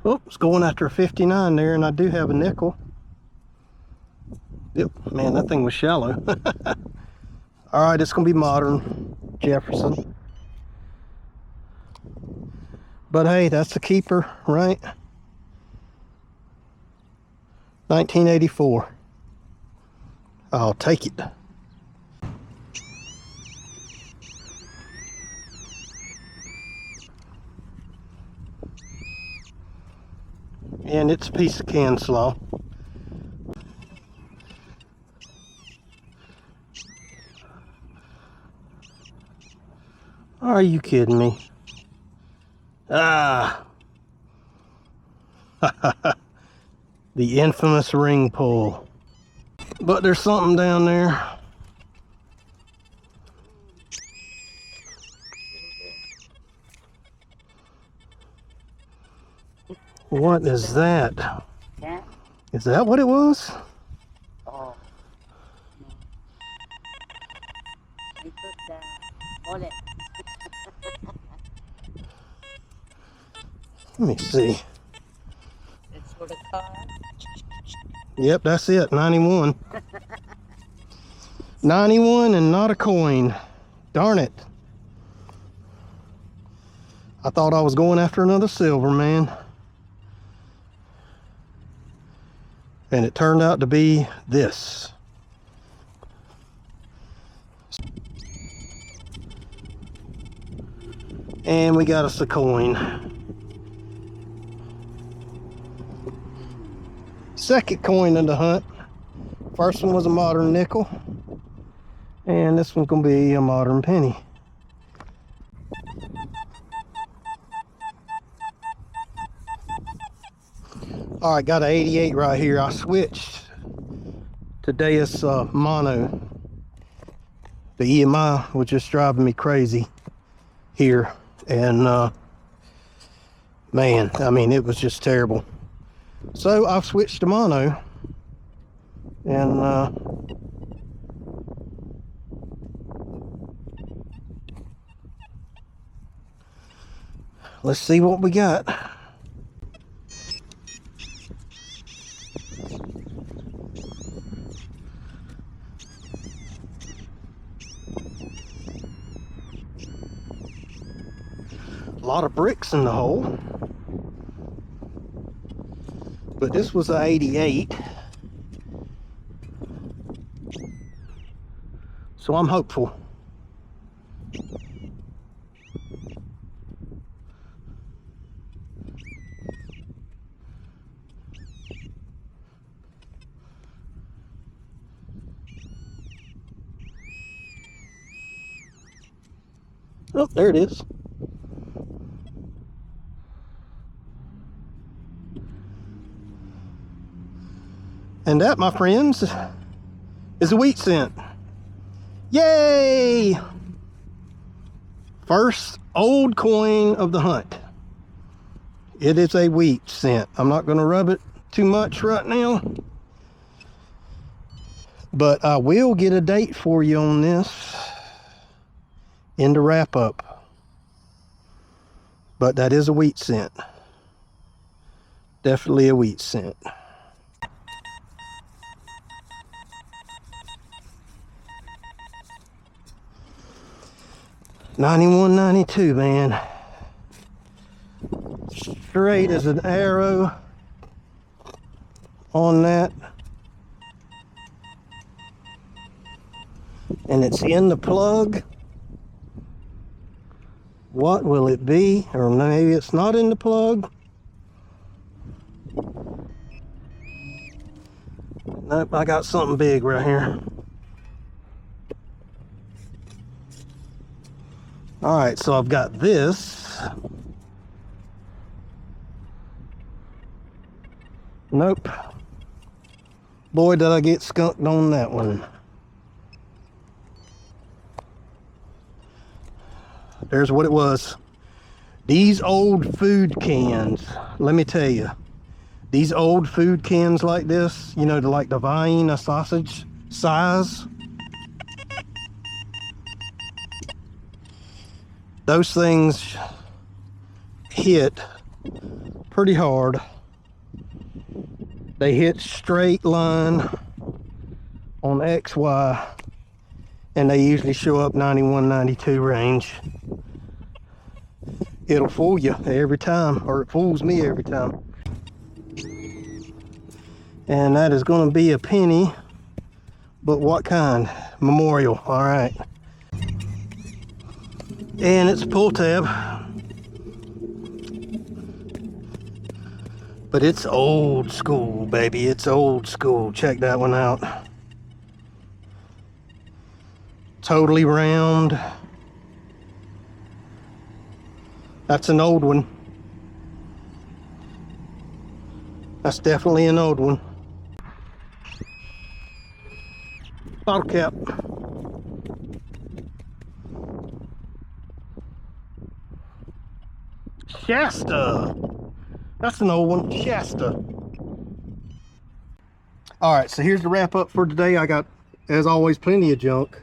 Oh, it's going after a 59 there, and I do have a nickel. Yep, man, that thing was shallow. All right, it's gonna be modern Jefferson. But hey, that's the keeper, right? 1984. I'll take it. And it's a piece of can slaw. Are you kidding me? Ah. The infamous ring pull. But there's something down there. What is that? Is that what it was? Oh. I put the wallet. Let me see. It's for the car. Yep, that's it. 91. 91 and not a coin. Darn it. I thought I was going after another silver, man. And it turned out to be this. And we got us a coin. Second coin in the hunt. First one was a modern nickel. And this one's gonna be a modern penny. All right, got an 88 right here. I switched to Deus Mono. The EMI was just driving me crazy here. And man, I mean, it was just terrible. So I've switched to mono. And let's see what we got. A lot of bricks in the hole, but this was an 88, so I'm hopeful. Oh, there it is. And that, my friends, is a wheat cent. Yay! First old coin of the hunt. It is a wheat cent. I'm not going to rub it too much right now, but I will get a date for you on this in the wrap up. But that is a wheat cent. Definitely a wheat cent. '91, '92, man. Straight as an arrow on that. And it's in the plug. What will it be? Or maybe it's not in the plug. Nope, I got something big right here. All right, so I've got this. Nope. Boy, did I get skunked on that one. There's what it was. These old food cans, let me tell you, these old food cans like this, you know, like the Vienna sausage size, those things hit pretty hard. They hit straight line on XY, and they usually show up 91, 92 range. It'll fool you every time, or it fools me every time. And that is going to be a penny, but what kind? Memorial. All right. And it's a pull tab, but it's old school, baby. It's old school. Check that one out. Totally round. That's an old one. That's definitely an old one. Bottle cap. Shasta. That's an old one. Shasta. All right, so here's the wrap up for today. I got, as always, plenty of junk.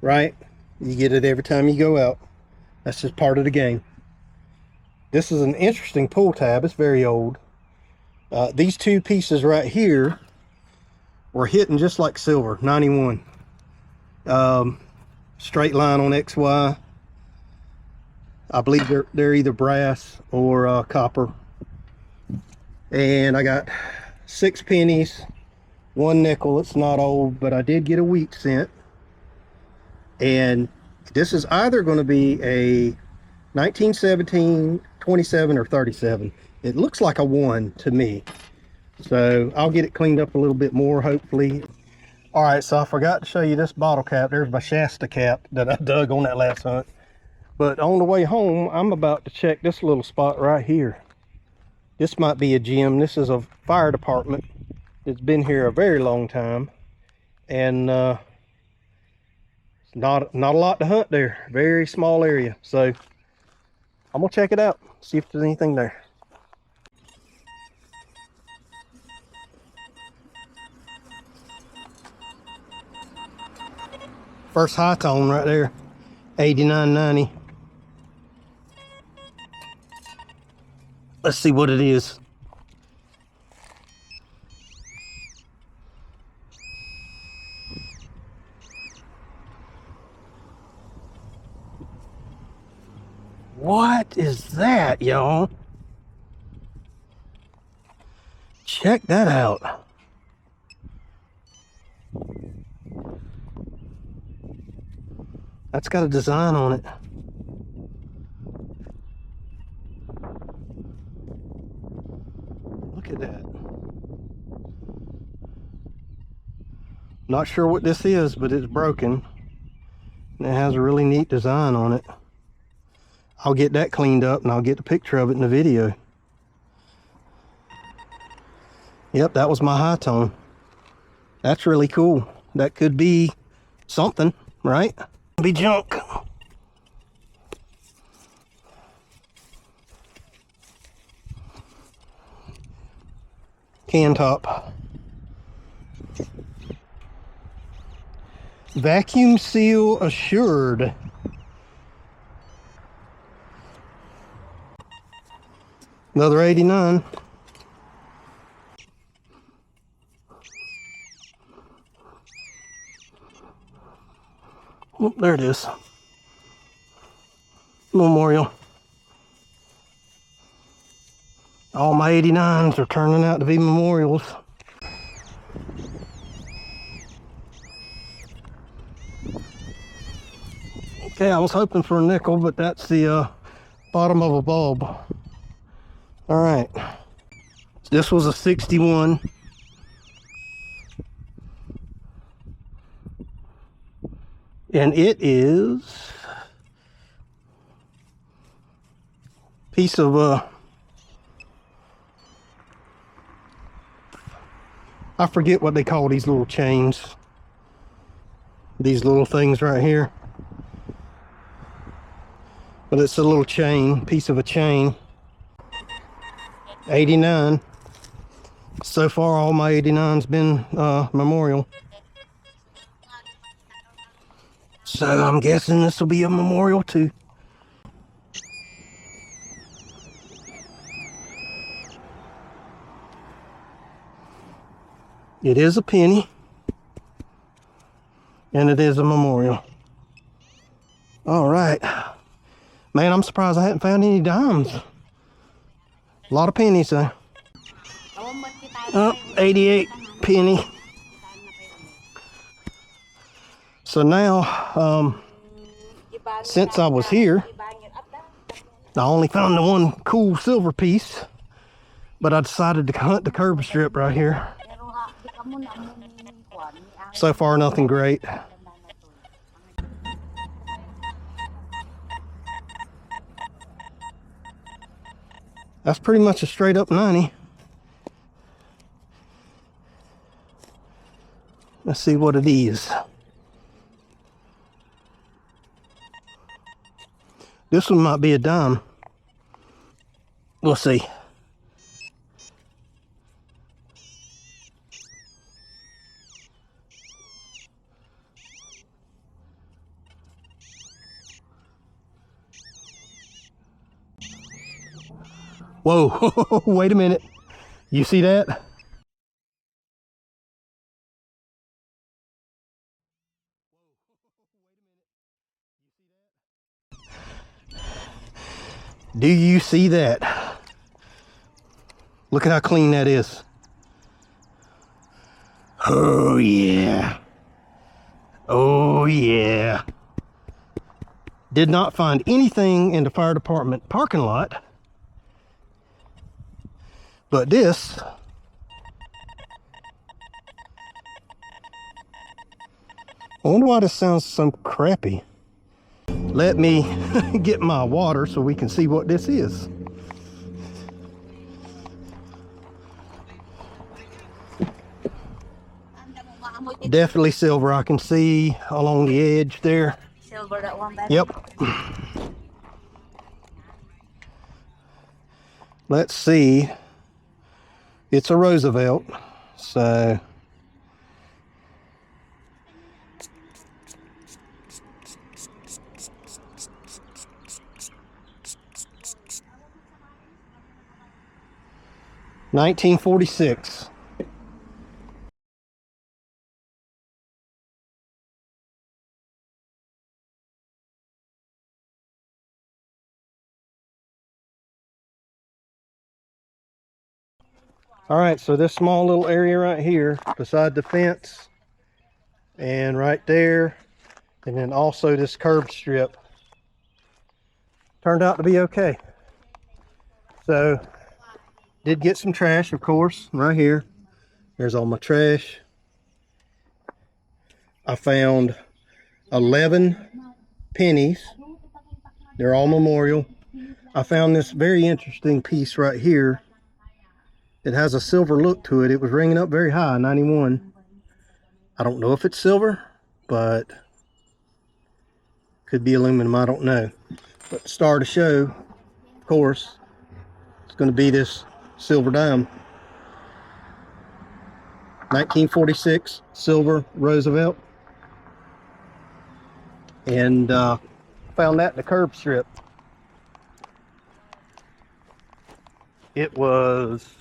Right? You get it every time you go out. That's just part of the game. This is an interesting pull tab. It's very old. These two pieces right here were hitting just like silver. 91. Straight line on XY. I believe they're either brass or copper. And I got 6 pennies, 1 nickel. It's not old, but I did get a wheat cent. And this is either going to be a 1917, 27, or 37. It looks like a 1 to me. So I'll get it cleaned up a little bit more, hopefully. All right, so I forgot to show you this bottle cap. There's my Shasta cap that I dug on that last hunt. But on the way home, I'm about to check this little spot right here. This might be a gem. This is a fire department that's been here a very long time. And it's not a lot to hunt there. Very small area. So I'm gonna check it out, see if there's anything there. First high tone right there, 89.90. Let's see what it is. What is that, y'all? Check that out. That's got a design on it. Look at that. Not sure what this is, but it's broken. And it has a really neat design on it. I'll get that cleaned up and I'll get the picture of it in the video. Yep, that was my high tone. That's really cool. That could be something, right? Be junk. Can top. Vacuum seal assured. Another 89. Oh, there it is. Memorial. All my 89s are turning out to be memorials. Okay, I was hoping for a nickel, but that's the bottom of a bulb. All right. This was a 61. And it is a piece of I forget what they call these little chains. These little things right here. But it's a little chain, piece of a chain. 89. So far all my 89's been memorial. So I'm guessing this will be a memorial too. It is a penny. And it is a memorial. All right. Man, I'm surprised I hadn't found any dimes. A lot of pennies though. Oh, 88 penny. So now, since I was here, I only found the one cool silver piece, but I decided to hunt the curb strip right here. So far, nothing great. That's pretty much a straight up 90. Let's see what it is. This one might be a dime. We'll see. Whoa, wait a minute. You see that? Do you see that? Look at how clean that is. Oh yeah. Oh yeah. Did not find anything in the fire department parking lot. But this, I wonder why this sounds so crappy. Let me get my water so we can see what this is. Definitely silver. I can see along the edge there. Silver, that one better? Yep. Let's see. It's a Roosevelt, so $1946. All right, so this small little area right here beside the fence and right there, and then also this curb strip turned out to be okay. So did get some trash, of course, right here. There's all my trash. I found 11 pennies. They're all memorial. I found this very interesting piece right here. It has a silver look to it. It was ringing up very high, 91. I don't know if it's silver, but could be aluminum, I don't know. But the star of the show, of course, it's going to be this silver dime. 1946 silver Roosevelt. And found that in the curb strip. It was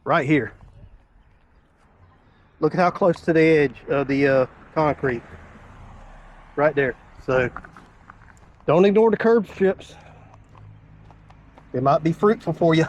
right here. Look at how close to the edge of the concrete. Right there. So don't ignore the curb strips. It might be fruitful for you.